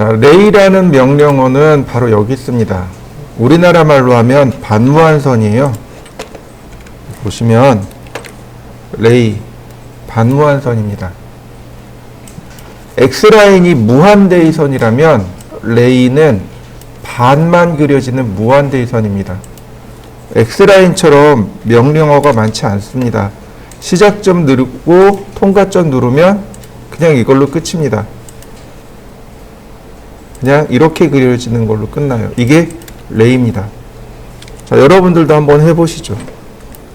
자, 레이라는 명령어는 바로 여기 있습니다. 우리나라 말로 하면 반무한선이에요. 보시면 레이 반무한선입니다. X라인이 무한대의선이라면 레이는 반만 그려지는 무한대의선입니다. X라인처럼 명령어가 많지 않습니다. 시작점 누르고 통과점 누르면 그냥 이걸로 끝입니다. 그냥 이렇게 그려지는 걸로 끝나요. 이게 레이입니다. 자, 여러분들도 한번 해보시죠.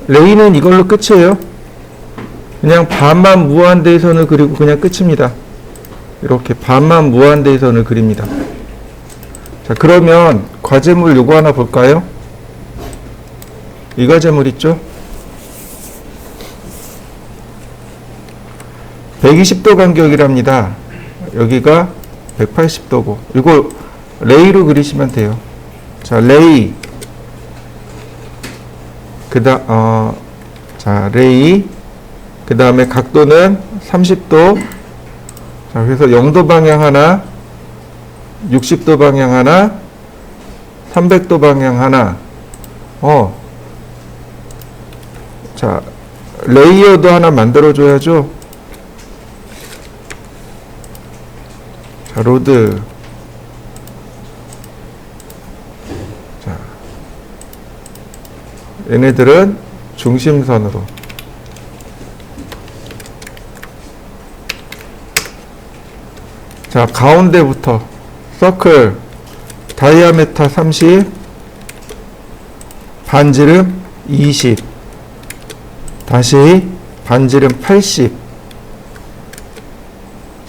레이는 이걸로 끝이에요. 그냥 반만 무한대의선을 그리고 그냥 끝입니다. 이렇게 반만 무한대의선을 그립니다. 자, 그러면 과제물 요거 하나 볼까요? 이 과제물 있죠? 120도 간격이랍니다. 여기가 180도고 이거 레이로 그리시면 돼요. 자, 레이 레이 그 다음에 각도는 30도. 자, 그래서 0도 방향 하나, 60도 방향 하나, 300도 방향 하나. 자, 레이어도 하나 만들어줘야죠. 자, 로드. 자, 얘네들은 중심선으로. 자, 가운데부터 서클 다이아메터 30, 반지름 20, 다시 반지름 80.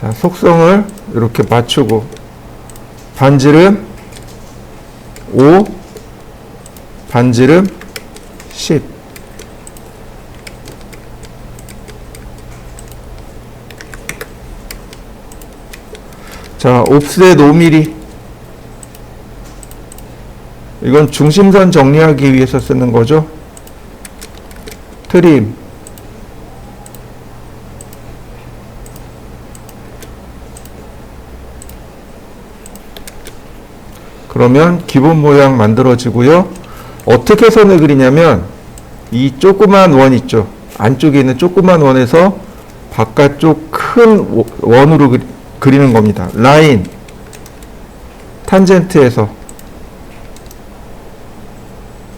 자, 속성을 이렇게 맞추고 반지름 5, 반지름 10. 자, 옵셋 5mm. 이건 중심선 정리하기 위해서 쓰는 거죠. 트림. 그러면 기본 모양 만들어지고요. 어떻게 선을 그리냐면 이 조그만 원 있죠. 안쪽에 있는 조그만 원에서 바깥쪽 큰 원으로 그리는 겁니다. 라인, 탄젠트에서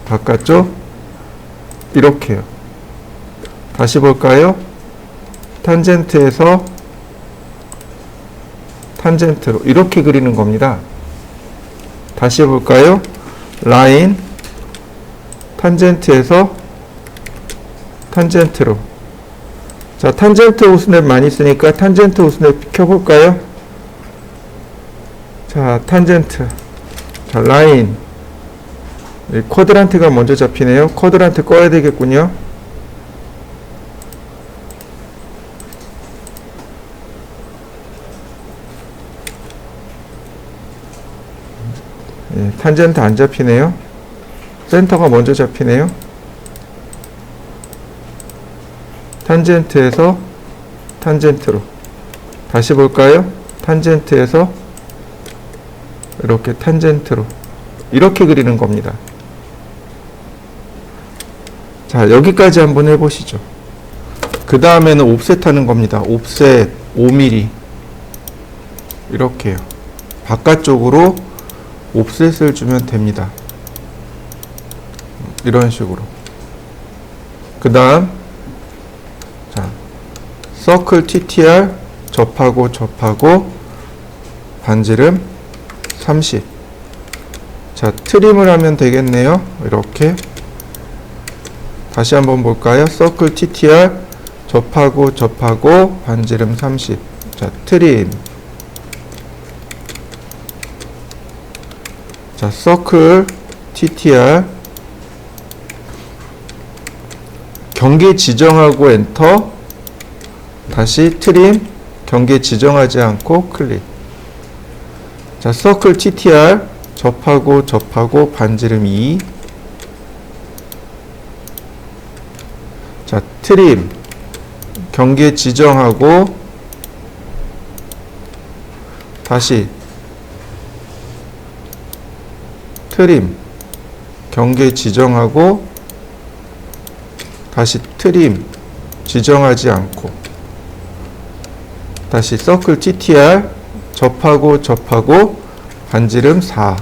바깥쪽 이렇게요. 다시 볼까요? 탄젠트에서 탄젠트로 이렇게 그리는 겁니다. 다시 해볼까요? 라인, 탄젠트에서 탄젠트로. 자, 탄젠트 오스냅 많이 쓰니까 탄젠트 오스냅 켜볼까요? 자, 탄젠트. 자, 라인. 쿼드란트가 먼저 잡히네요. 쿼드란트 꺼야 되겠군요. 탄젠트 안 잡히네요. 센터가 먼저 잡히네요. 탄젠트에서 탄젠트로. 다시 볼까요? 탄젠트에서 이렇게 탄젠트로. 이렇게 그리는 겁니다. 자, 여기까지 한번 해보시죠. 그 다음에는 옵셋 하는 겁니다. 옵셋 5mm. 이렇게요. 바깥쪽으로 옵셋을 주면 됩니다. 이런 식으로. 그 다음, 자, 서클 TTR 접하고 반지름 30. 자, 트림을 하면 되겠네요. 이렇게. 다시 한번 볼까요? 서클 TTR 접하고 반지름 30. 자, 트림. 자, 서클 TTR 경계 지정하고 엔터. 다시 트림. 경계 지정하지 않고 클릭. 자, 서클 TTR 접하고 반지름 2. 자, 트림. 경계 지정하고 다시 트림, 경계 지정하고 다시 트림, 지정하지 않고 다시 서클 TTR, 접하고 접하고 반지름 4,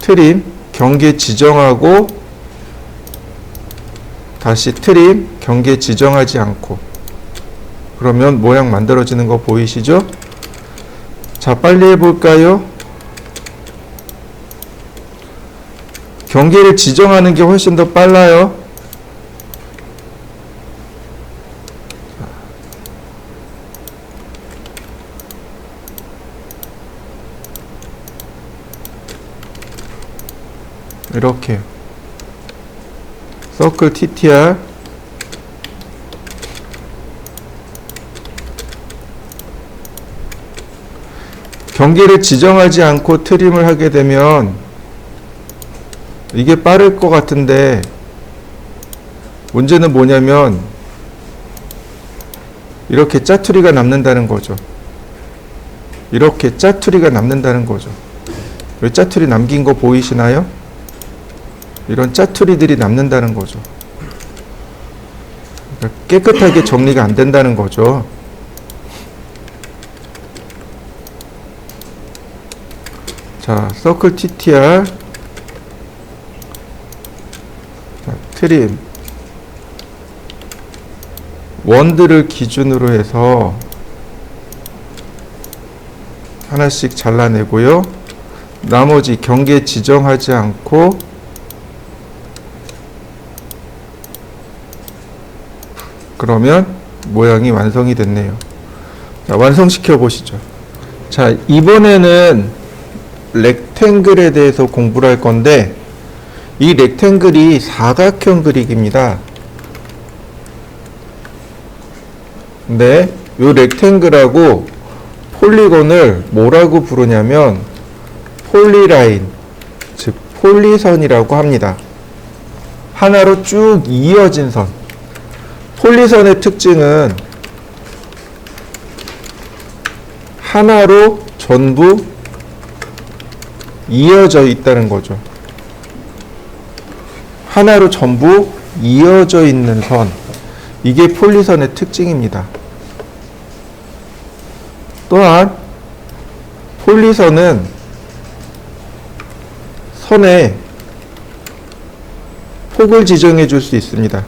트림, 경계 지정하고 다시 트림, 경계 지정하지 않고. 그러면 모양 만들어지는 거 보이시죠? 자, 빨리 해볼까요? 경계를 지정하는 게 훨씬 더 빨라요. 이렇게 서클 TTR, 경계를 지정하지 않고 트림을 하게 되면 이게 빠를 것 같은데 문제는 뭐냐면 이렇게 짜투리가 남는다는 거죠. 이렇게 짜투리가 남는다는 거죠. 왜 짜투리 남긴 거 보이시나요? 이런 짜투리들이 남는다는 거죠. 그러니까 깨끗하게 정리가 안 된다는 거죠. 자, 서클 TTR, 자, 트림, 원들을 기준으로 해서 하나씩 잘라내고요. 나머지 경계 지정하지 않고 그러면 모양이 완성이 됐네요. 자, 완성시켜 보시죠. 자, 이번에는 렉탱글에 대해서 공부를 할 건데 이 렉탱글이 사각형 그리기입니다. 근데 이 렉탱글하고 폴리곤을 뭐라고 부르냐면 폴리라인, 즉 폴리선이라고 합니다. 하나로 쭉 이어진 선. 폴리선의 특징은 하나로 전부 이어져 있다는 거죠. 하나로 전부 이어져 있는 선. 이게 폴리선의 특징입니다. 또한 폴리선은 선에 폭을 지정해 줄 수 있습니다.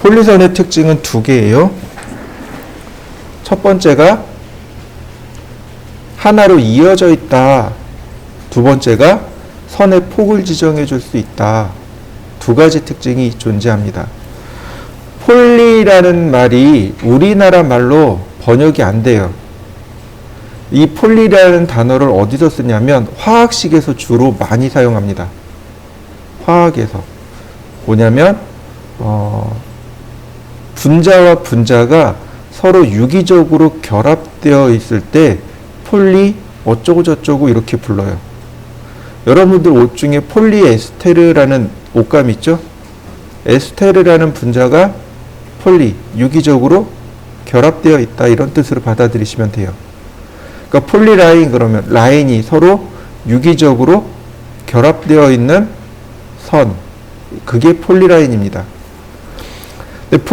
폴리선의 특징은 두 개예요. 첫 번째가 하나로 이어져 있다. 두 번째가 선의 폭을 지정해 줄 수 있다. 두 가지 특징이 존재합니다. 폴리라는 말이 우리나라 말로 번역이 안 돼요. 이 폴리라는 단어를 어디서 쓰냐면 화학식에서 주로 많이 사용합니다. 화학에서. 뭐냐면 분자와 분자가 서로 유기적으로 결합되어 있을 때 폴리 어쩌고 저쩌고 이렇게 불러요. 여러분들 옷 중에 폴리에스테르라는 옷감 있죠? 에스테르라는 분자가 폴리, 유기적으로 결합되어 있다 이런 뜻으로 받아들이시면 돼요. 그러니까 폴리라인 그러면 라인이 서로 유기적으로 결합되어 있는 선, 그게 폴리라인입니다. 근데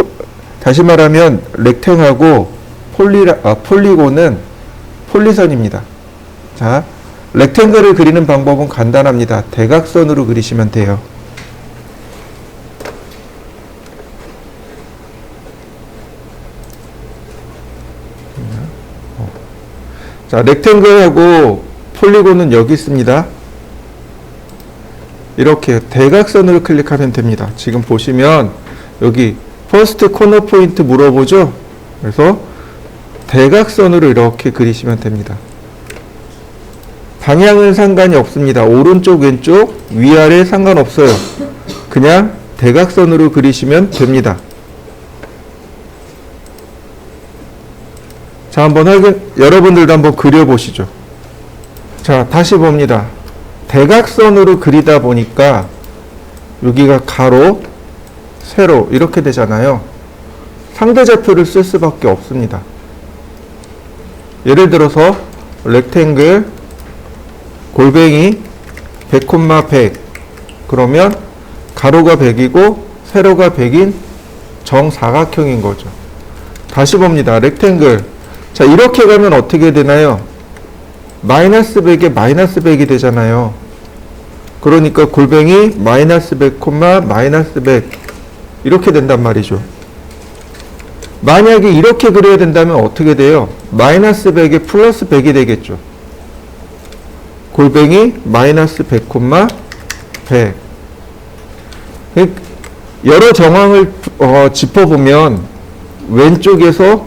다시 말하면 렉탱하고 폴리곤은 폴리선입니다. 자, 렉탱글을 그리는 방법은 간단합니다. 대각선으로 그리시면 돼요. 자, 렉탱글하고 폴리곤은 여기 있습니다. 이렇게 대각선으로 클릭하면 됩니다. 지금 보시면 여기 퍼스트 코너 포인트 물어보죠? 그래서 대각선으로 이렇게 그리시면 됩니다. 방향은 상관이 없습니다. 오른쪽, 왼쪽, 위아래 상관없어요. 그냥 대각선으로 그리시면 됩니다. 자, 여러분들도 한번 그려보시죠. 자, 다시 봅니다. 대각선으로 그리다 보니까 여기가 가로, 세로 이렇게 되잖아요. 상대좌표를 쓸 수밖에 없습니다. 예를 들어서 렉탱글 골뱅이 100, 100 그러면 가로가 100이고 세로가 100인 정사각형인 거죠. 다시 봅니다. 렉탱글. 자, 이렇게 가면 어떻게 되나요? 마이너스 100에 마이너스 100이 되잖아요. 그러니까 골뱅이 마이너스 100, 마이너스 100 이렇게 된단 말이죠. 만약에 이렇게 그려야 된다면 어떻게 돼요? 마이너스 100에 플러스 100이 되겠죠. 골뱅이 마이너스 100, 100 여러 정황을 짚어보면 왼쪽에서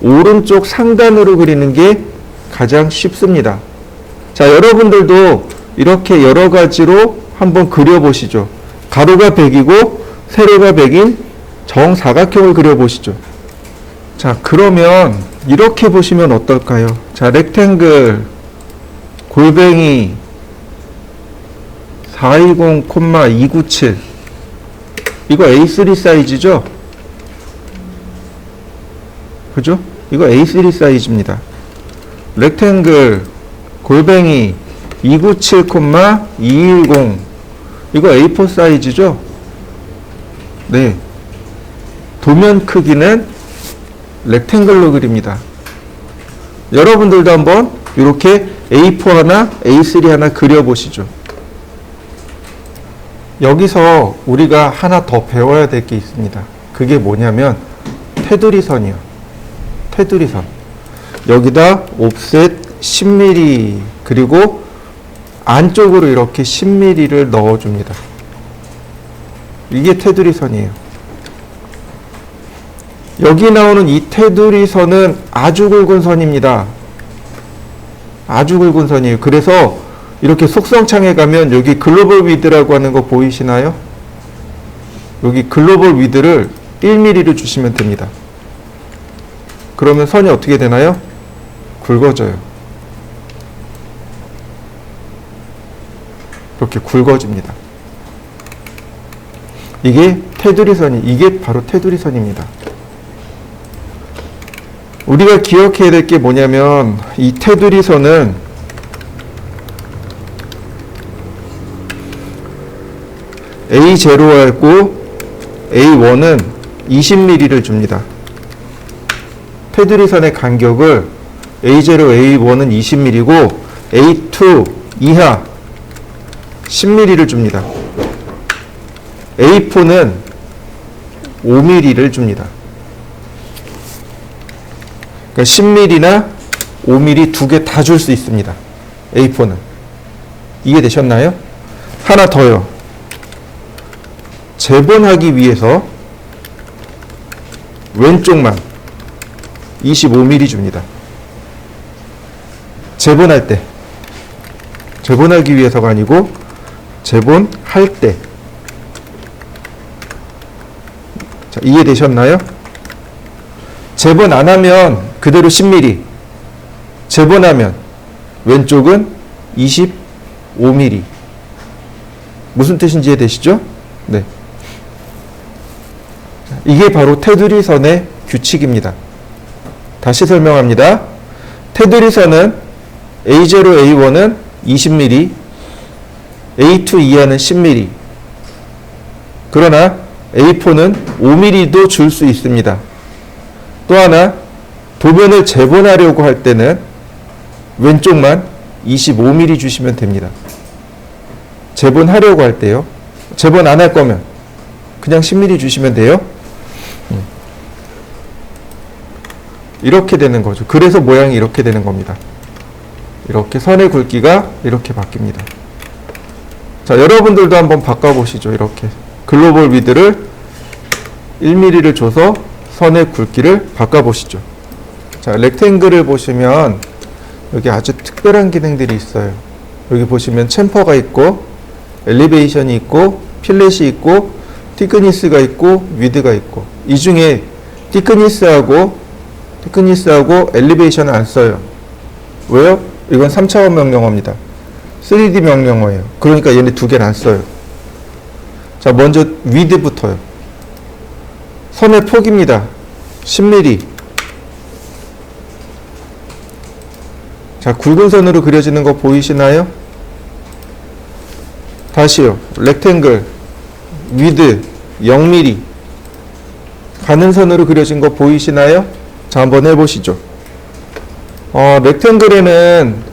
오른쪽 상단으로 그리는 게 가장 쉽습니다. 자, 여러분들도 이렇게 여러 가지로 한번 그려보시죠. 가로가 100이고 세로가 100인 정사각형을 그려보시죠. 자, 그러면 이렇게 보시면 어떨까요? 자, 렉탱글 골뱅이 420,297 이거 A3 사이즈죠? 그죠? 이거 A3 사이즈입니다. 렉탱글 골뱅이 297,210 이거 A4 사이즈죠? 네. 도면 크기는 렉탱글로 그립니다. 여러분들도 한번 이렇게 A4 하나, A3 하나 그려보시죠. 여기서 우리가 하나 더 배워야 될 게 있습니다. 그게 뭐냐면 테두리선이요. 테두리선. 여기다 옵셋 10mm 그리고 안쪽으로 이렇게 10mm를 넣어줍니다. 이게 테두리선이에요. 여기 나오는 이 테두리선은 아주 굵은 선입니다. 아주 굵은 선이에요. 그래서 이렇게 속성창에 가면 여기 글로벌 위드라고 하는 거 보이시나요? 여기 글로벌 위드를 1mm를 주시면 됩니다. 그러면 선이 어떻게 되나요? 굵어져요. 이렇게 굵어집니다. 이게 이게 바로 테두리선입니다. 우리가 기억해야 될 게 뭐냐면 이 테두리선은 A0하고 A1은 20mm를 줍니다. 테두리선의 간격을 A0, A1은 20mm고 A2 이하 10mm를 줍니다. A4는 5mm를 줍니다. 그러니까 10mm나 5mm 두 개 다 줄 수 있습니다. A4는. 이해되셨나요? 하나 더요. 재본하기 위해서 왼쪽만 25mm 줍니다. 재본할 때. 재본하기 위해서가 아니고 재본할 때. 자, 이해되셨나요? 재본 안 하면 그대로 10mm. 재본하면 왼쪽은 25mm. 무슨 뜻인지 이해되시죠? 네. 이게 바로 테두리선의 규칙입니다. 다시 설명합니다. 테두리선은 A0, A1은 20mm, A2 이하는 10mm. 그러나 A4는 5mm도 줄 수 있습니다. 또 하나, 도면을 재본하려고 할 때는 왼쪽만 25mm 주시면 됩니다. 재본하려고 할 때요. 재본 안 할 거면 그냥 10mm 주시면 돼요. 이렇게 되는 거죠. 그래서 모양이 이렇게 되는 겁니다. 이렇게 선의 굵기가 이렇게 바뀝니다. 자, 여러분들도 한번 바꿔보시죠. 이렇게 글로벌 위드를 1mm를 줘서 선의 굵기를 바꿔보시죠. 자, 렉탱글을 보시면 여기 아주 특별한 기능들이 있어요. 여기 보시면 챔퍼가 있고 엘리베이션이 있고 필렛이 있고 티크니스가 있고 위드가 있고, 이 중에 티크니스하고 엘리베이션을 안 써요. 왜요? 이건 3차원 명령어입니다. 3D 명령어예요. 그러니까 얘네 두 개를 안 써요. 자, 먼저 위드부터요. 선의 폭입니다. 10mm. 자, 굵은 선으로 그려지는 거 보이시나요? 다시요. 렉탱글, 위드 0mm. 가는 선으로 그려진 거 보이시나요? 자, 한번 해보시죠. 렉탱글에는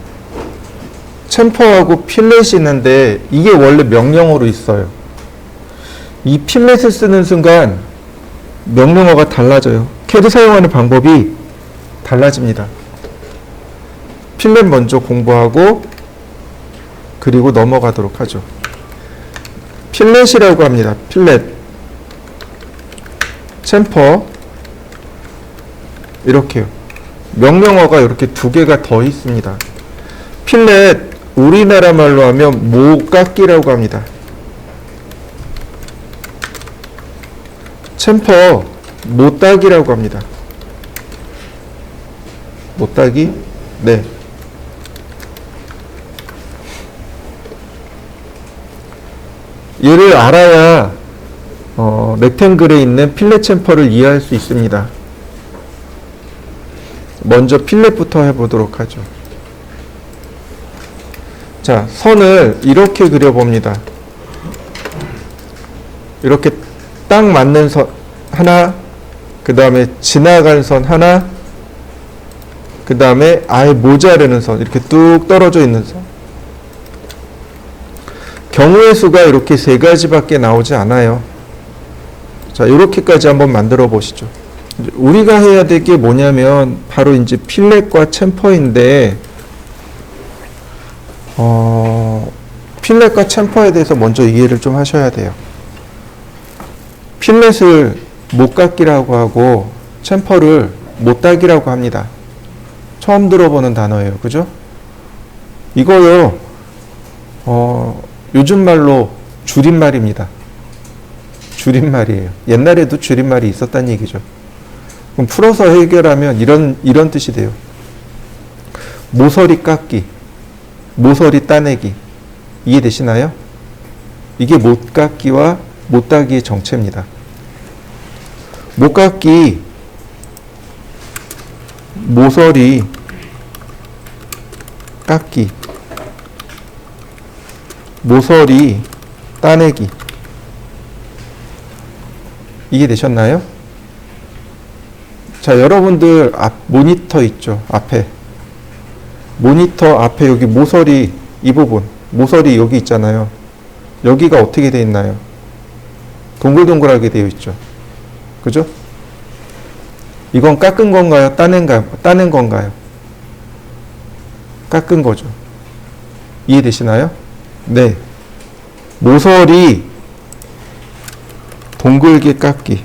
챔퍼하고 필렛이 있는데 이게 원래 명령어로 있어요. 이 필렛을 쓰는 순간 명령어가 달라져요. CAD 사용하는 방법이 달라집니다. 필렛 먼저 공부하고 그리고 넘어가도록 하죠. 필렛이라고 합니다. 필렛, 챔퍼, 이렇게요. 명령어가 이렇게 두 개가 더 있습니다. 필렛, 우리나라 말로 하면 모깎기라고 합니다. 챔퍼, 못따기라고 합니다. 못따기? 네. 얘를 알아야 렉탱글에 있는 필렛 챔퍼를 이해할 수 있습니다. 먼저 필렛부터 해보도록 하죠. 자, 선을 이렇게 그려봅니다. 이렇게 딱 맞는 선 하나, 그 다음에 지나간 선 하나, 그 다음에 아예 모자르는 선, 이렇게 뚝 떨어져 있는 선. 경우의 수가 이렇게 세 가지밖에 나오지 않아요. 자, 이렇게까지 한번 만들어 보시죠. 우리가 해야 될 게 뭐냐면 바로 이제 필렛과 챔퍼인데, 필렛과 챔퍼에 대해서 먼저 이해를 좀 하셔야 돼요. 필렛을 못깎기라고 하고 챔퍼를 못따기라고 합니다. 처음 들어보는 단어예요. 그죠? 이거요, 요즘 말로 줄임말입니다. 줄임말이에요. 옛날에도 줄임말이 있었다는 얘기죠. 그럼 풀어서 해결하면 이런 뜻이 돼요. 모서리 깎기, 모서리 따내기. 이해되시나요? 이게 못깎기와 못따기의 정체입니다. 못깎기, 모서리 깎기, 모서리 따내기. 이해되셨나요? 자, 여러분들 모니터 있죠? 앞에. 모니터 앞에 여기 모서리 이 부분, 모서리 여기 있잖아요. 여기가 어떻게 되어 있나요? 동글동글하게 되어 있죠. 그죠? 이건 깎은 건가요? 따낸 건가요? 깎은 거죠. 이해되시나요? 네. 모서리 동글게 깎기.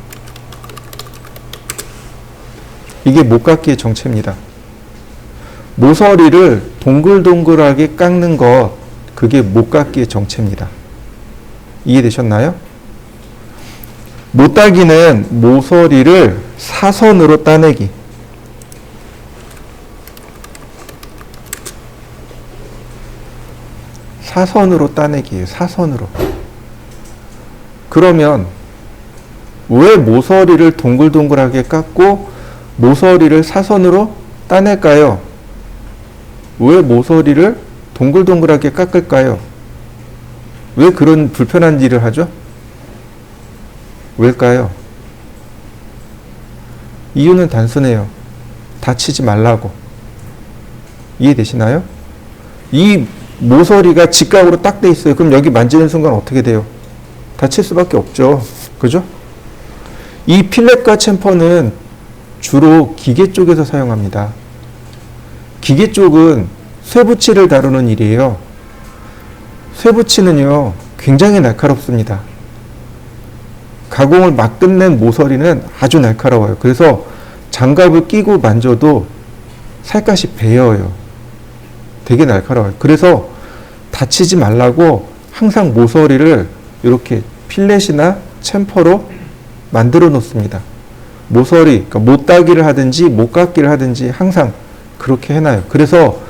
이게 못깎기의 정체입니다. 모서리를 동글동글하게 깎는 것, 그게 못깎기의 정체입니다. 이해되셨나요? 못따기는 모서리를 사선으로 따내기. 사선으로 따내기예요. 사선으로. 그러면 왜 모서리를 동글동글하게 깎고 모서리를 사선으로 따낼까요? 왜 모서리를 동글동글하게 깎을까요? 왜 그런 불편한 일을 하죠? 왜일까요? 이유는 단순해요. 다치지 말라고. 이해되시나요? 이 모서리가 직각으로 딱 돼 있어요. 그럼 여기 만지는 순간 어떻게 돼요? 다칠 수밖에 없죠. 그죠? 이 필렛과 챔퍼는 주로 기계 쪽에서 사용합니다. 기계 쪽은 쇠붙이를 다루는 일이에요. 쇠붙이는요, 굉장히 날카롭습니다. 가공을 막 끝낸 모서리는 아주 날카로워요. 그래서 장갑을 끼고 만져도 살갗이 베어요. 되게 날카로워요. 그래서 다치지 말라고 항상 모서리를 이렇게 필렛이나 챔퍼로 만들어 놓습니다. 모서리, 그러니까 못따기를 하든지 못깎기를 하든지 항상 그렇게 해놔요. 그래서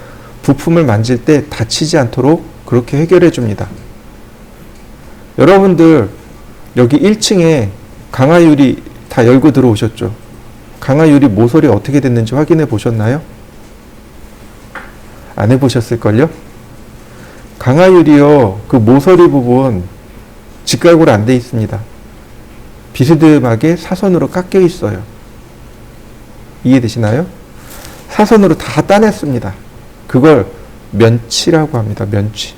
부품을 만질 때 다치지 않도록 그렇게 해결해 줍니다. 여러분들 여기 1층에 강화유리 다 열고 들어오셨죠? 강화 유리 모서리 어떻게 됐는지 확인해 보셨나요? 안 해보셨을걸요? 강화 유리요, 그 모서리 부분 직각으로 안 돼 있습니다. 비스듬하게 사선으로 깎여 있어요. 이해되시나요? 사선으로 다 따냈습니다. 그걸 면치라고 합니다. 면치.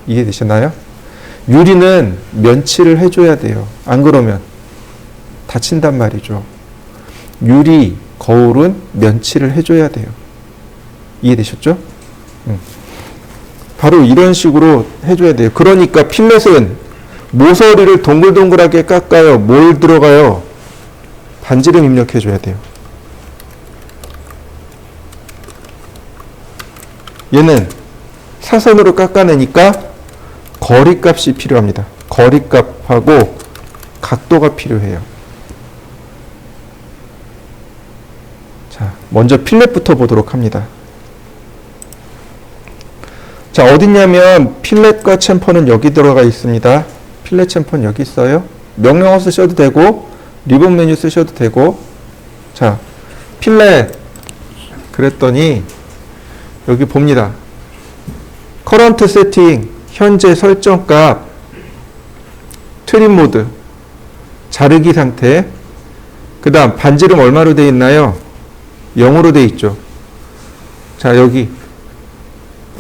이해되시나요? 유리는 면치를 해줘야 돼요. 안 그러면 다친단 말이죠. 유리, 거울은 면치를 해줘야 돼요. 이해되셨죠? 바로 이런 식으로 해줘야 돼요. 그러니까 필렛은 모서리를 동글동글하게 깎아요. 뭘 들어가요? 반지름 입력해줘야 돼요. 얘는 사선으로 깎아내니까 거리값이 필요합니다. 거리값하고 각도가 필요해요. 자, 먼저 필렛부터 보도록 합니다. 자, 어딨냐면 필렛과 챔퍼는 여기 들어가 있습니다. 필렛 챔퍼는 여기 있어요. 명령어 쓰셔도 되고 리본 메뉴 쓰셔도 되고. 자, 필렛 그랬더니 여기 봅니다. 커런트 세팅, 현재 설정값, 트림 모드, 자르기 상태, 그 다음 반지름 얼마로 되어 있나요? 0으로 되어 있죠. 자, 여기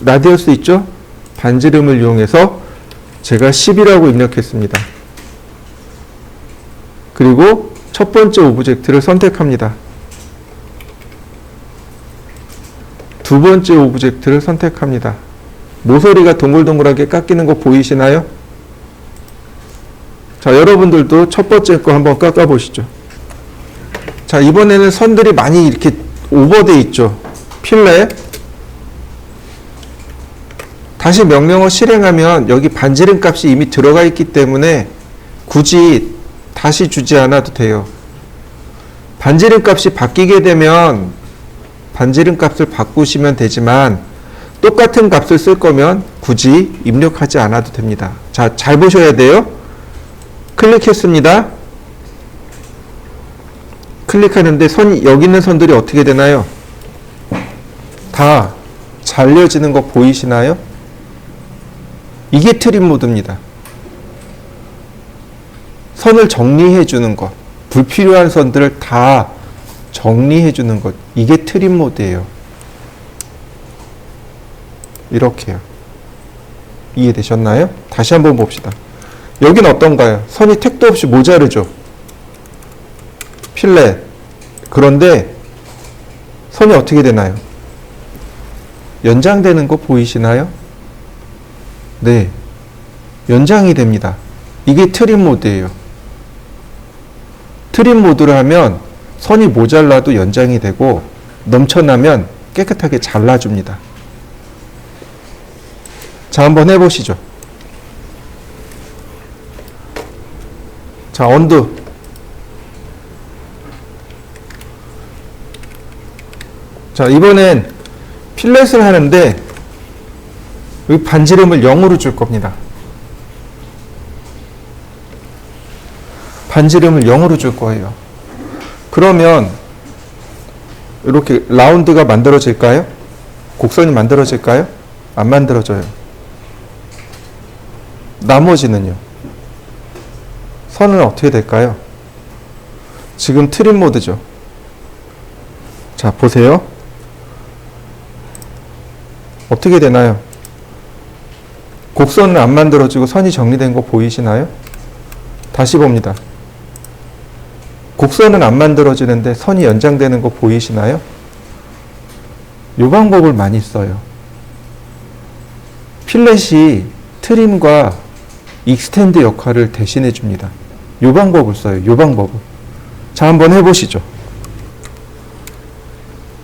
라디어스 있죠? 반지름을 이용해서 제가 10이라고 입력했습니다. 그리고 첫 번째 오브젝트를 선택합니다. 두 번째 오브젝트를 선택합니다. 모서리가 동글동글하게 깎이는 거 보이시나요? 자, 여러분들도 첫 번째 거 한번 깎아 보시죠. 자, 이번에는 선들이 많이 이렇게 오버돼 있죠. 필렛. 다시 명령어 실행하면 여기 반지름 값이 이미 들어가 있기 때문에 굳이 다시 주지 않아도 돼요. 반지름 값이 바뀌게 되면 반지름 값을 바꾸시면 되지만 똑같은 값을 쓸 거면 굳이 입력하지 않아도 됩니다. 자, 잘 보셔야 돼요. 클릭했습니다. 클릭하는데 여기 있는 선들이 어떻게 되나요? 다 잘려지는 거 보이시나요? 이게 트림 모드입니다. 선을 정리해 주는 것, 불필요한 선들을 다 정리해 주는 것, 이게 트림 모드예요. 이렇게요. 이해되셨나요? 다시 한번 봅시다. 여긴 어떤가요? 선이 택도 없이 모자르죠? 필렛. 그런데 선이 어떻게 되나요? 연장되는 거 보이시나요? 네. 연장이 됩니다. 이게 트림 모드예요. 트림 모드를 하면 선이 모자라도 연장이 되고 넘쳐나면 깨끗하게 잘라줍니다. 자, 한번 해보시죠. 자, 언두. 자, 이번엔 필렛을 하는데 여기 반지름을 0으로 줄 겁니다. 반지름을 0으로 줄 거예요. 그러면 이렇게 라운드가 만들어질까요? 곡선이 만들어질까요? 안 만들어져요. 나머지는요? 선은 어떻게 될까요? 지금 트림 모드죠. 자, 보세요. 어떻게 되나요? 곡선은 안 만들어지고 선이 정리된 거 보이시나요? 다시 봅니다. 곡선은 안 만들어지는데 선이 연장되는 거 보이시나요? 이 방법을 많이 써요. 필렛이 트림과 익스텐드 역할을 대신해 줍니다. 이 방법을 써요. 이 방법을. 자, 한번 해보시죠.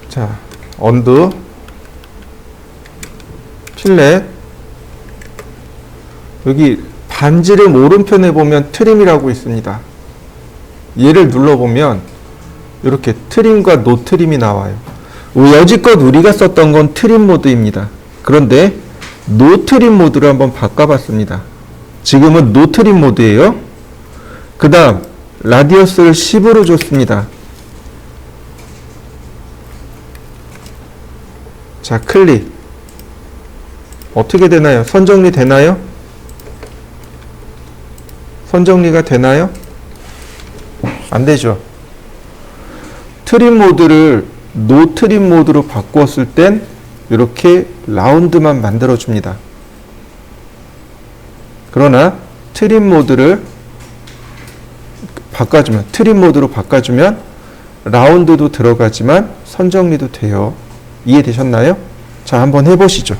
자, 언두, 필렛. 여기 반지름 오른편에 보면 트림이라고 있습니다. 얘를 눌러보면 이렇게 트림과 노 트림이 나와요. 여지껏 우리가 썼던 건 트림 모드입니다. 그런데 노 트림 모드로 한번 바꿔봤습니다. 지금은 노 트림 모드예요. 그 다음 라디어스를 10으로 줬습니다. 자, 클릭. 어떻게 되나요? 선정리 되나요? 선정리가 되나요? 안 되죠. 트림 모드를 노 트림 모드로 바꾸었을 땐 이렇게 라운드만 만들어 줍니다. 그러나 트림 모드를 바꿔주면, 트림 모드로 바꿔주면 라운드도 들어가지만 선정리도 돼요. 이해되셨나요? 자, 한번 해보시죠.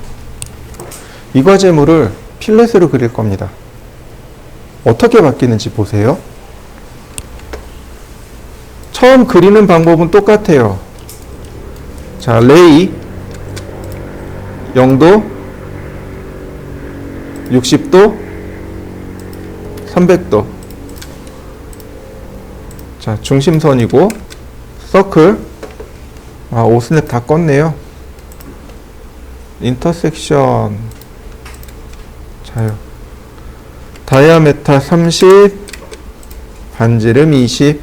이 과제물을 필렛으로 그릴 겁니다. 어떻게 바뀌는지 보세요. 처음 그리는 방법은 똑같아요. 자, 레이 0도, 60도, 300도. 자, 중심선이고, 서클. 아, 5스냅 다 껐네요. 인터섹션. 자요. 다이아메타 30, 반지름 20.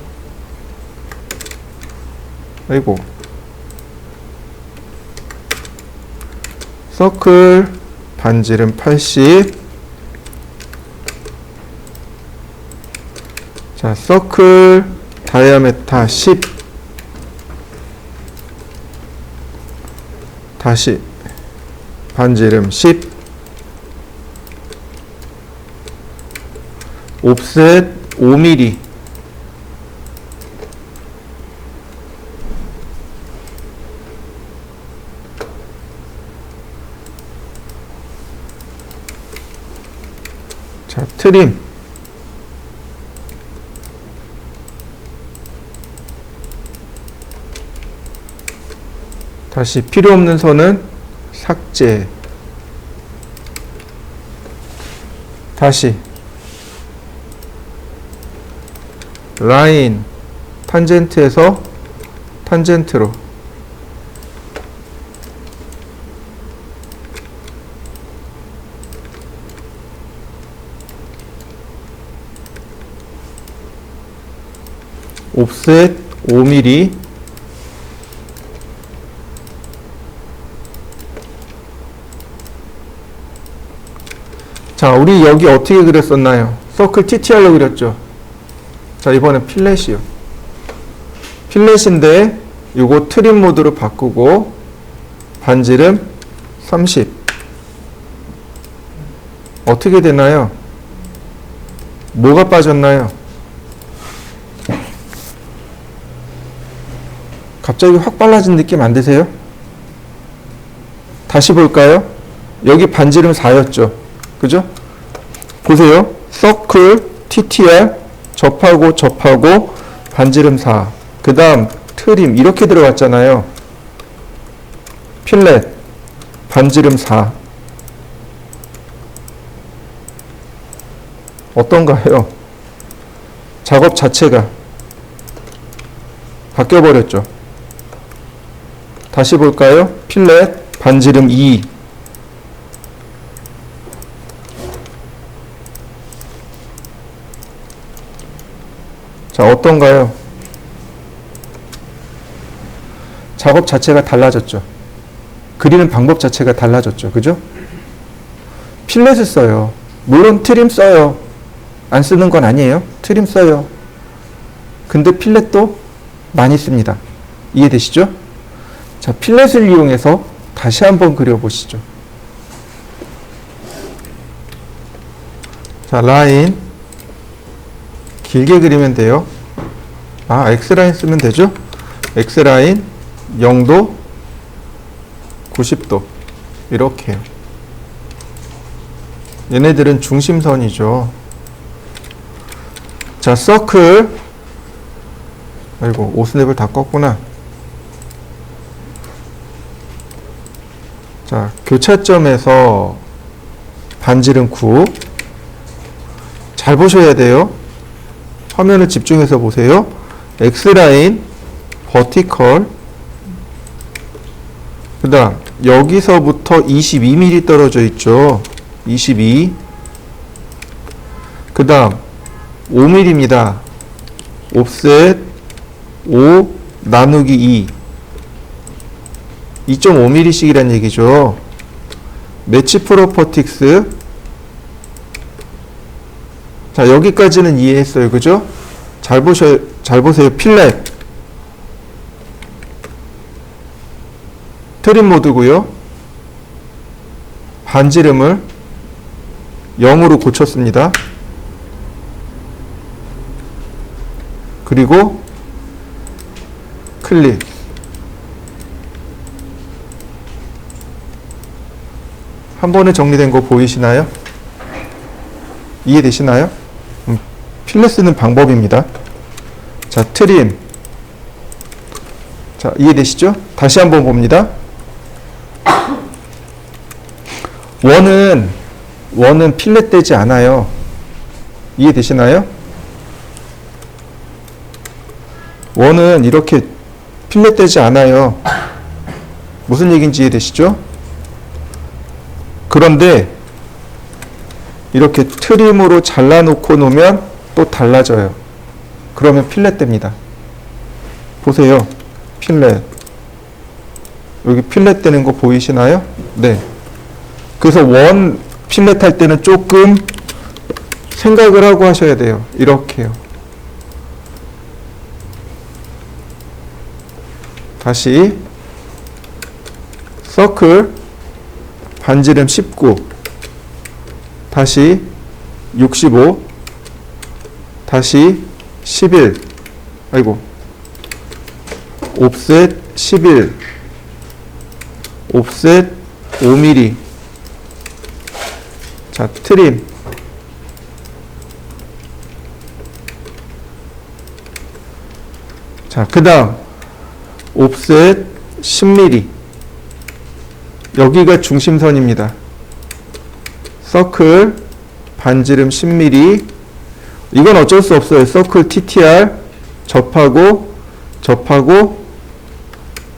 아이고. 서클, 반지름 80. 자, 서클, 다이아메타 10. 다시, 반지름 10. 옵셋 5mm. 자, 트림. 다시 필요 없는 선은 삭제. 다시 라인, 탄젠트에서 탄젠트로. 옵셋 5mm. 자, 우리 여기 어떻게 그렸었나요? 서클 TTR로 그렸죠? 자, 이번엔 필렛이요. 필렛인데 요거 트림 모드로 바꾸고 반지름 30. 어떻게 되나요? 뭐가 빠졌나요? 갑자기 확 빨라진 느낌 안 드세요? 다시 볼까요? 여기 반지름 4였죠. 그죠? 보세요. 서클, TTR, 접하고, 반지름 4. 그 다음, 트림, 이렇게 들어갔잖아요. 필렛, 반지름 4. 어떤가요? 작업 자체가 바뀌어버렸죠. 다시 볼까요? 필렛, 반지름 2. 자, 어떤가요? 작업 자체가 달라졌죠. 그리는 방법 자체가 달라졌죠. 그죠? 필렛을 써요. 물론 트림 써요. 안 쓰는 건 아니에요. 트림 써요. 근데 필렛도 많이 씁니다. 이해되시죠? 자, 필렛을 이용해서 다시 한번 그려보시죠. 자, 라인 길게 그리면 돼요. 아, X라인 쓰면 되죠? X라인 0도 90도 이렇게요. 얘네들은 중심선이죠. 자, 서클. 아이고, 5스냅을 다 껐구나. 자, 교차점에서 반지름 9. 잘 보셔야 돼요. 화면을 집중해서 보세요. X라인, 버티컬. 그 다음, 여기서부터 22mm 떨어져 있죠. 22. 그 다음, 5mm입니다. 옵셋 5 나누기 2. 2.5mm씩이란 얘기죠. 매치 프로퍼틱스. 자, 여기까지는 이해했어요. 그죠? 잘 보세요. 필렛. 트림 모드고요. 반지름을 0으로 고쳤습니다. 그리고 클릭. 한 번에 정리된 거 보이시나요? 이해되시나요? 필렛 쓰는 방법입니다. 자, 트림. 자, 이해되시죠? 다시 한번 봅니다. 원은 필렛 되지 않아요. 이해되시나요? 원은 이렇게 필렛 되지 않아요. 무슨 얘기인지 이해되시죠? 그런데 이렇게 트림으로 잘라놓고 놓으면 또 달라져요. 그러면 필렛 됩니다. 보세요. 필렛. 여기 필렛 되는 거 보이시나요? 네. 그래서 원 필렛 할 때는 조금 생각을 하고 하셔야 돼요. 이렇게요. 다시 서클 반지름 19 다시 65 다시 11 아이고 옵셋 11 옵셋 5mm. 자, 트림. 자, 그 다음 옵셋 10mm. 여기가 중심선입니다. 서클 반지름 10mm. 이건 어쩔 수 없어요. 서클 TTR 접하고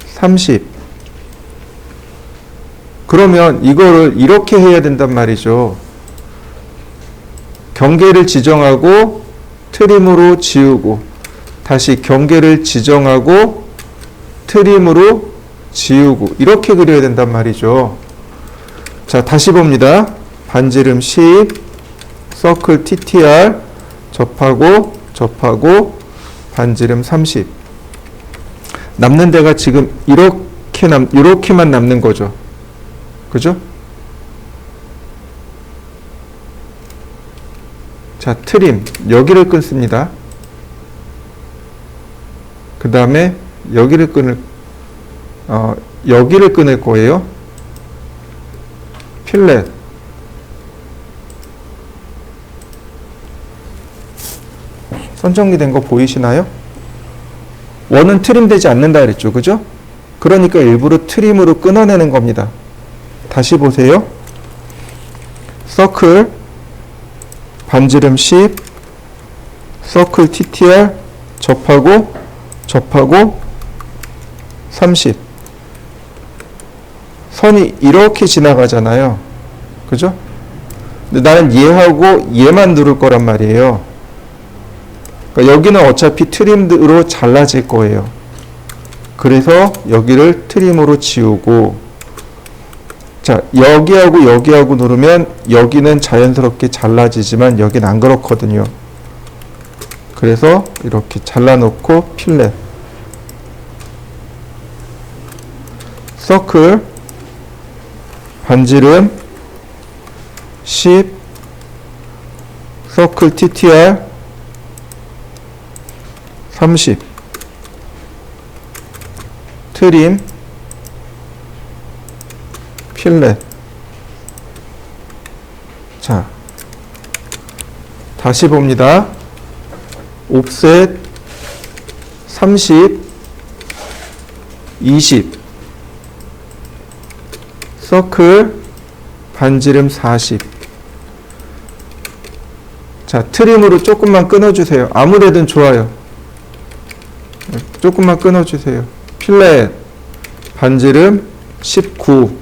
30. 그러면 이거를 이렇게 해야 된단 말이죠. 경계를 지정하고 트림으로 지우고 다시 경계를 지정하고 트림으로 지우고 이렇게 그려야 된단 말이죠. 자, 다시 봅니다. 반지름 10 서클 TTR 접하고 반지름 30. 남는 데가 지금 이렇게만 남는 거죠. 그죠? 자, 트림. 여기를 끊습니다. 그 다음에 여기를 끊을 거예요. 필렛. 선 정리된 거 보이시나요? 원은 트림되지 않는다 그랬죠. 그죠? 그러니까 일부러 트림으로 끊어내는 겁니다. 다시 보세요. 서클 반지름 10 서클 TTR 접하고 30. 선이 이렇게 지나가잖아요. 그죠? 근데 나는 얘하고 얘만 누를 거란 말이에요. 그러니까 여기는 어차피 트림으로 잘라질 거예요. 그래서 여기를 트림으로 지우고, 자, 여기하고 누르면 여기는 자연스럽게 잘라지지만 여기는 안 그렇거든요. 그래서 이렇게 잘라놓고 필렛. 서클 반지름 10 서클 TTR 30 트림 필렛. 자, 다시 봅니다. 옵셋 30 20 서클 반지름 40. 자, 트림으로 조금만 끊어주세요. 아무 데든 좋아요. 조금만 끊어주세요. 필렛 반지름 19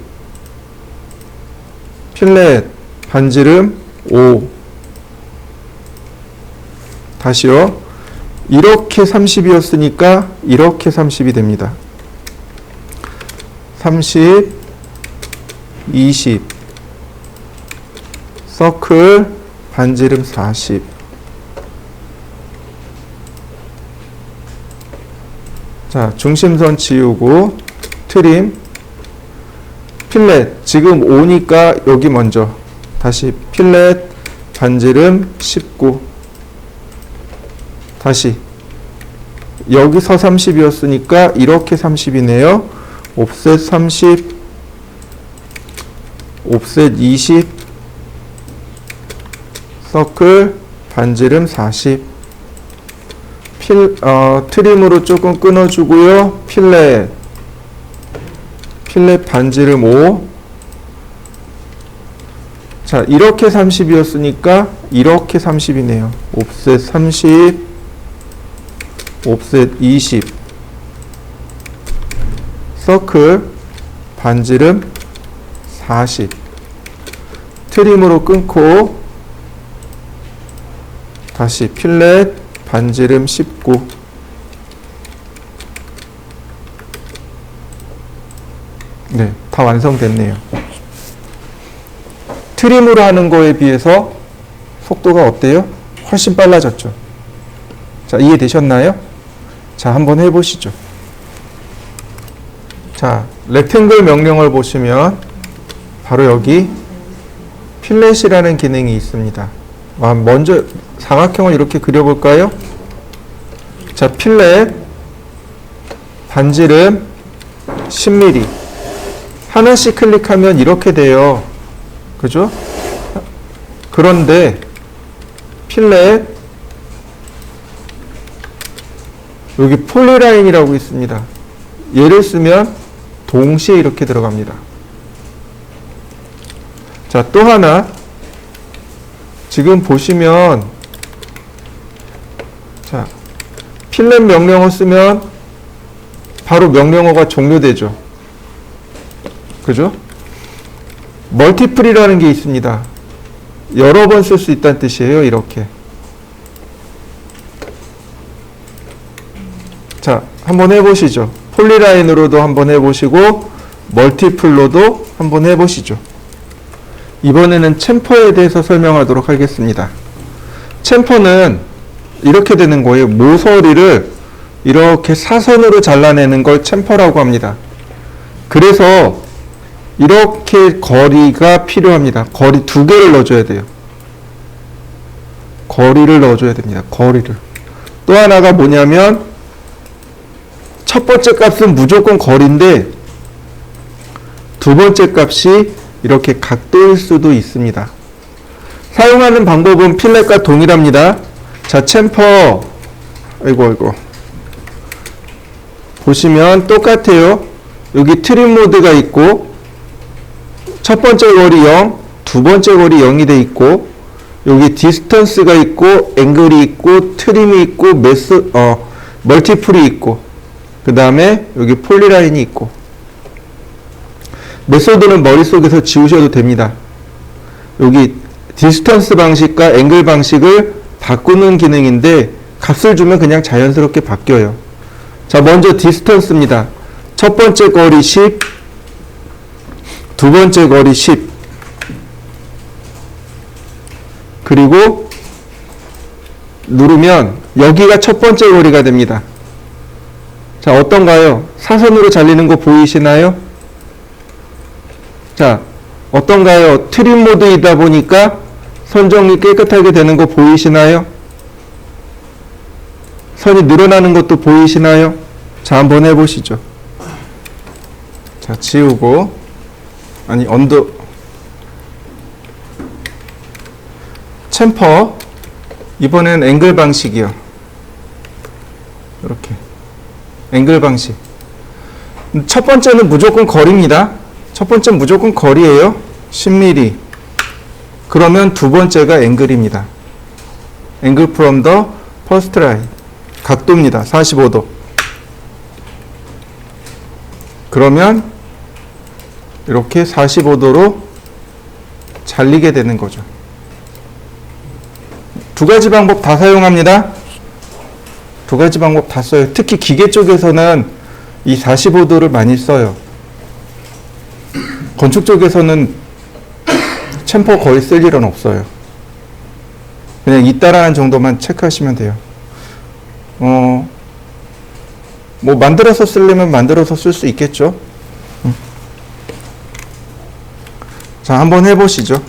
필렛 반지름 5. 다시요. 이렇게 30이었으니까 이렇게 30이 됩니다. 30, 20, 서클, 반지름 40. 자, 중심선 지우고, 트림, 필렛, 지금 5니까 여기 먼저. 다시 필렛, 반지름 19. 다시. 여기서 30이었으니까 이렇게 30이네요. 옵셋 30, 옵셋 20, 서클, 반지름 40. 트림으로 조금 끊어주고요. 필렛 반지름 5. 자, 이렇게 30이었으니까 이렇게 30이네요. 옵셋 30, 옵셋 20, 서클, 반지름 40. 트림으로 끊고 다시 필렛, 반지름 19. 네, 다 완성됐네요. 트림으로 하는 거에 비해서 속도가 어때요? 훨씬 빨라졌죠. 자, 이해되셨나요? 자, 한번 해보시죠. 자, 렉탱글 명령을 보시면 바로 여기 필렛이라는 기능이 있습니다. 먼저 사각형을 이렇게 그려볼까요? 자, 필렛, 반지름 10mm. 하나씩 클릭하면 이렇게 돼요. 그죠? 그런데 필렛, 여기 폴리라인이라고 있습니다. 얘를 쓰면 동시에 이렇게 들어갑니다. 자, 또 하나. 지금 보시면, 자, 필렛 명령어 쓰면 바로 명령어가 종료되죠. 그죠? 멀티플이라는 게 있습니다. 여러 번 쓸 수 있다는 뜻이에요. 이렇게. 자, 한번 해보시죠. 폴리라인으로도 한번 해보시고 멀티플로도 한번 해보시죠. 이번에는 챔퍼에 대해서 설명하도록 하겠습니다. 챔퍼는 이렇게 되는 거예요. 모서리를 이렇게 사선으로 잘라내는 걸 챔퍼라고 합니다. 그래서 이렇게 거리가 필요합니다. 거리 2개를 넣어줘야 돼요. 거리를 넣어줘야 됩니다. 거리를. 또 하나가 뭐냐면 첫 번째 값은 무조건 거리인데 두 번째 값이 이렇게 각도일 수도 있습니다. 사용하는 방법은 필렛과 동일합니다. 자, 챔퍼, 아이고. 보시면 똑같아요. 여기 트림 모드가 있고, 첫 번째 거리 0, 두 번째 거리 0이 돼 있고, 여기 디스턴스가 있고, 앵글이 있고, 트림이 있고, 멀티플이 있고, 그 다음에 여기 폴리라인이 있고, 메소드는 머릿속에서 지우셔도 됩니다. 여기 디스턴스 방식과 앵글 방식을 바꾸는 기능인데 값을 주면 그냥 자연스럽게 바뀌어요. 자, 먼저 디스턴스입니다. 첫 번째 거리 10, 두 번째 거리 10. 그리고 누르면 여기가 첫 번째 거리가 됩니다. 자, 어떤가요? 사선으로 잘리는 거 보이시나요? 자, 어떤가요? 트림 모드이다 보니까 선 정리 깨끗하게 되는 거 보이시나요? 선이 늘어나는 것도 보이시나요? 자, 한번 해보시죠. 자, 지우고, 챔퍼, 이번엔 앵글 방식이요. 이렇게. 앵글 방식. 첫 번째는 무조건 거리입니다. 첫 번째는 무조건 거리예요. 10mm. 그러면 두 번째가 앵글입니다. 앵글 from the first line. 각도입니다. 45도. 그러면 이렇게 45도로 잘리게 되는 거죠. 두 가지 방법 다 사용합니다. 두 가지 방법 다 써요. 특히 기계 쪽에서는 이 45도를 많이 써요. 건축 쪽에서는 챔퍼 거의 쓸 일은 없어요. 그냥 있다라는 정도만 체크하시면 돼요. 뭐 만들어서 쓰려면 만들어서 쓸 수 있겠죠. 자, 한번 해보시죠.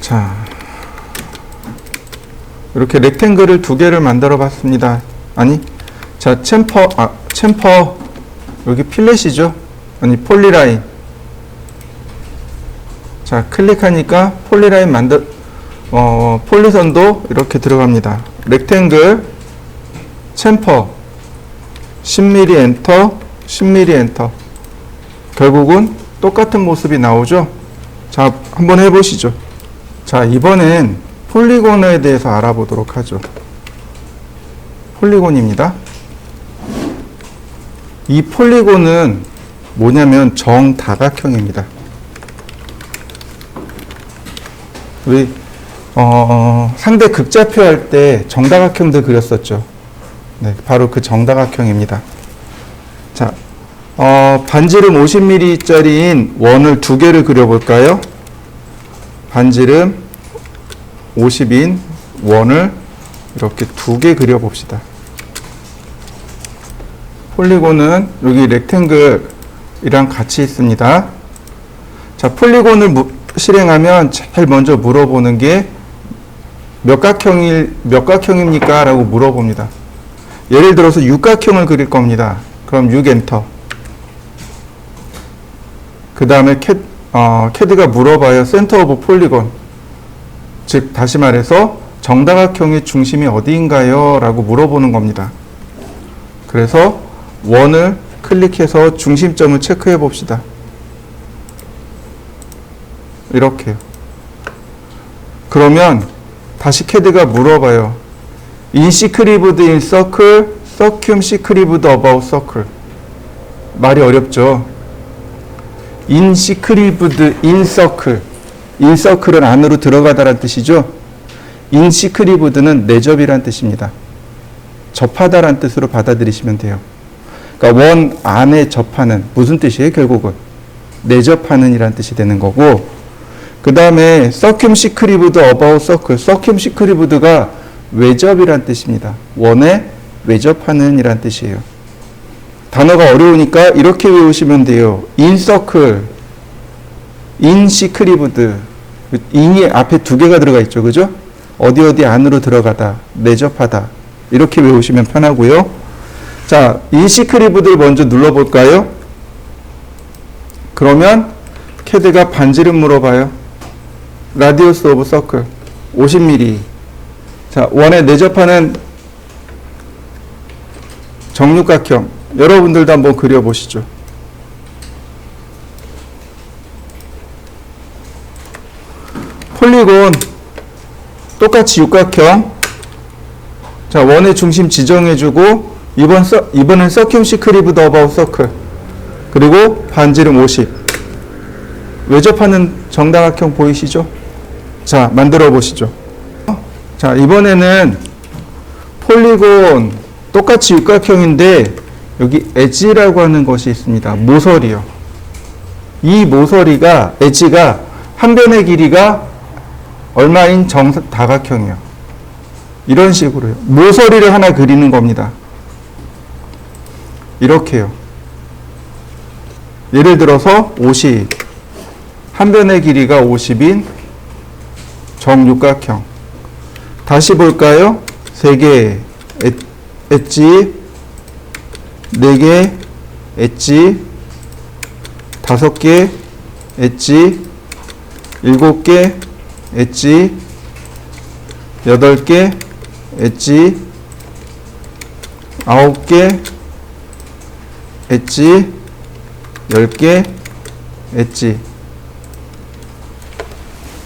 자, 이렇게 렉탱글을 두 개를 만들어 봤습니다. 아니, 자, 챔퍼, 여기 필렛이죠? 아니, 폴리라인. 자, 클릭하니까 폴리라인 폴리선도 이렇게 들어갑니다. 렉탱글, 챔퍼, 10mm 엔터, 10mm 엔터. 결국은 똑같은 모습이 나오죠? 자, 한번 해보시죠. 자, 이번엔 폴리곤에 대해서 알아보도록 하죠. 폴리곤입니다. 이 폴리곤은 뭐냐면 정다각형입니다. 우리 상대 극좌표 할 때 정다각형도 그렸었죠. 네, 바로 그 정다각형입니다. 자, 반지름 50mm짜리인 원을 두 개를 그려볼까요? 반지름 50인 원을 이렇게 두 개 그려봅시다. 폴리곤은 여기 렉탱글이랑 같이 있습니다. 자, 폴리곤을 실행하면 제일 먼저 물어보는 게 몇 각형입니까? 라고 물어봅니다. 예를 들어서 육각형을 그릴 겁니다. 그럼 6엔터. 그 다음에 CAD가 물어봐요. 센터 오브 폴리곤. 즉, 다시 말해서 정다각형의 중심이 어디인가요? 라고 물어보는 겁니다. 그래서 원을 클릭해서 중심점을 체크해 봅시다. 이렇게요. 그러면 다시 CAD가 물어봐요. Inscribed in circle, circumscribed about circle. 말이 어렵죠? Inscribed in circle. in circle은 안으로 들어가다라는 뜻이죠. Inscribed는 내접이란 뜻입니다. 접하다라는 뜻으로 받아들이시면 돼요. 그러니까 원 안에 접하는, 무슨 뜻이에요? 결국은 내접하는 이란 뜻이 되는 거고, 그 다음에 circumscribed about circle, circumscribed가 외접이란 뜻입니다. 원에 외접하는 이란 뜻이에요. 단어가 어려우니까 이렇게 외우시면 돼요. in circle, inscribed. in이 앞에 두 개가 들어가 있죠. 그죠? 어디 안으로 들어가다, 내접하다. 이렇게 외우시면 편하고요. 자, inscribed를 먼저 눌러볼까요? 그러면 CAD가 반지름 물어봐요. radius of circle 50mm. 자, 원에 내접하는 정육각형. 여러분들도 한번 그려보시죠. 폴리곤 똑같이 육각형. 자, 원의 중심 지정해주고 이번엔 circumscribed about circle. 그리고 반지름 50. 외접하는 정다각형 보이시죠? 자, 만들어 보시죠. 자, 이번에는 폴리곤 똑같이 육각형인데 여기 엣지라고 하는 것이 있습니다. 모서리요. 이 모서리가, 엣지가 한 변의 길이가 얼마인 정다각형이요. 이런 식으로요. 모서리를 하나 그리는 겁니다. 이렇게요. 예를 들어서 50. 한 변의 길이가 50인 정육각형. 다시 볼까요? 3개 엣지, 4개 엣지, 5개 엣지, 7개 엣지, 8개 엣지, 9개 엣지, 10개 엣지.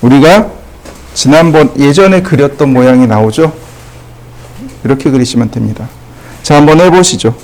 우리가 지난번 예전에 그렸던 모양이 나오죠? 이렇게 그리시면 됩니다. 자, 한번 해보시죠.